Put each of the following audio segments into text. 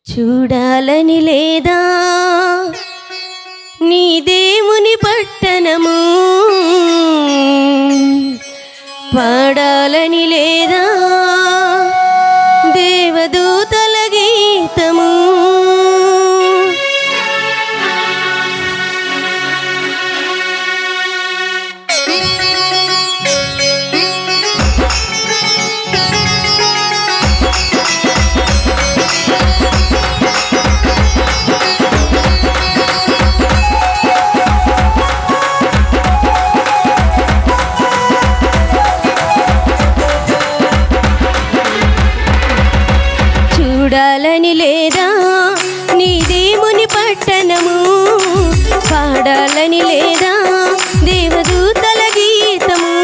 చూడాలని లేదా నీ దేవుని పట్టణము, పాడాలని లేదా దేవదూతల గీతము. చూడాలని లేదా నీ దేవుని పట్టణము, పాడాలని లేదా దేవదూతల గీతము,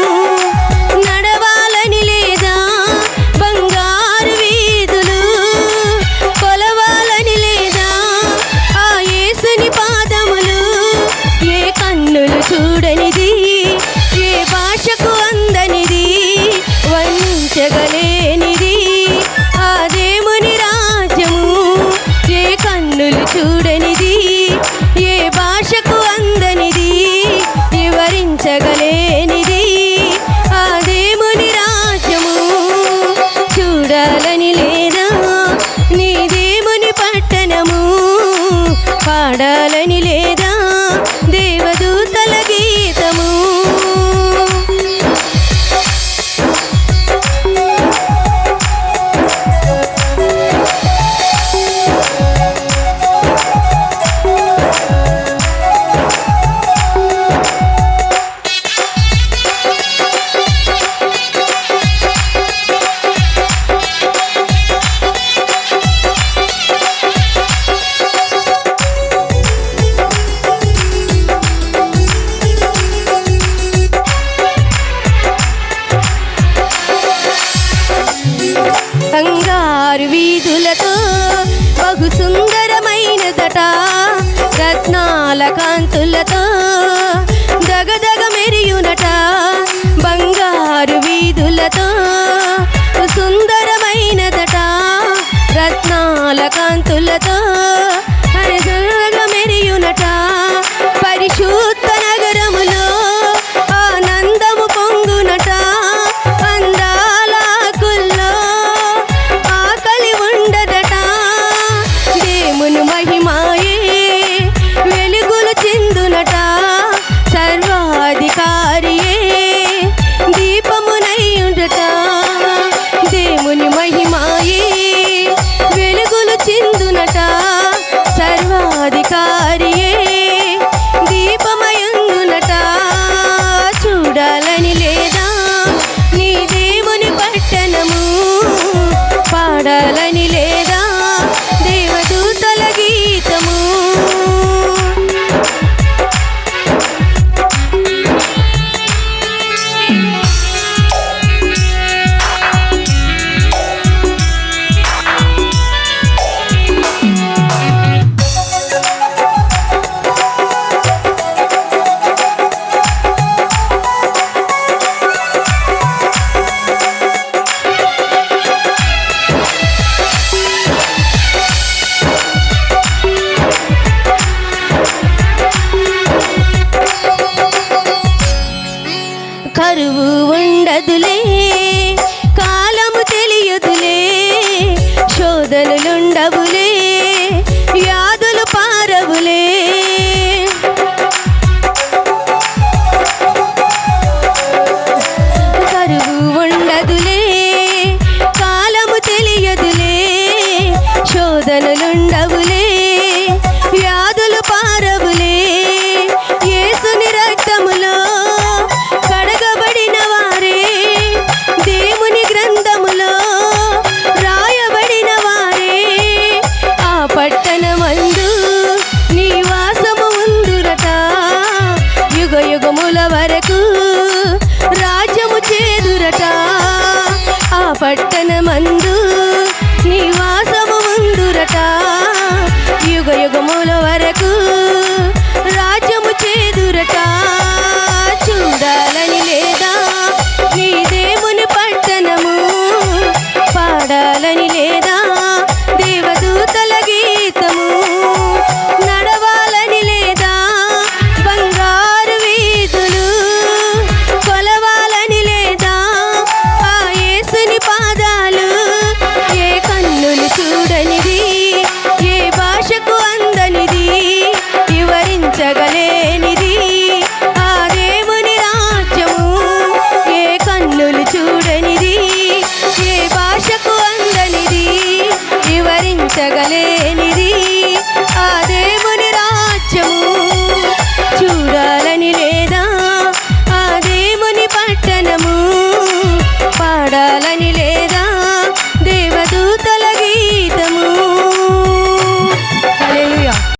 నడవాలని లేదా బంగారు వీధులు, కొలవాలని లేదా ఆ యేసుని పాదములు. ఏ కన్నులు చూడనిది, ఏ భాషకు అందనిది, వర్ణించగలేనిది ఆ దేవుని రాజ్యము. ఏ కన్నులు చూడనిది, ఏ భాషకు అందనిది, వివరించగలేనిది ఆ దేవుని రాజ్యము. చూడాలని లేదా నీ దేవుని పట్టణము, పాడాలని లేదా దేవదూతల గీతము. బంగారు వీధులతో బహు సుందరమైనదట, రత్నాల కాంతులతో దగదగ మెరియునట. బంగారు వీధులతో సుందరమైనదట, రత్నాల కాంతులతో దగదగ మెరియునట. పరిశుద్ధ నగరములో ఆనందము పొంగునట, అందాల కుల్లో ఆకలి ఉండదట. దేవుని మహిమాయే వెలుగులు చిందునట, సర్వాధికారియే దీపమునై ఉండట. దేవుని మహిమాయే వెలుగులు చిందునట, సర్వాధికారియే దీపమయుందునట. చూడాలని లేదా నీ దేవుని పట్టణము, పాడాలని లేదా దేవదూతల గీతము. కరువు ఉండదులే, కాలము తెలియదులే, శోధనలుండవులే, వ్యాధులు పారవులే. కరువు ఉండదులే, కాలము తెలియదులే, శోధనలుండవులే, వ్యాధులు పారవులే. యేసుని రక్తములో కడగబడిన వారే, దేవుని గ్రంథములో రాయబడిన వారే, ఆ పట్టణమందు నివాసము ఉందురట. యుగ యుగముల వరకు రాజ్యము చేదురట. ఆ పట్టణమందు నివాసము ఉందురట.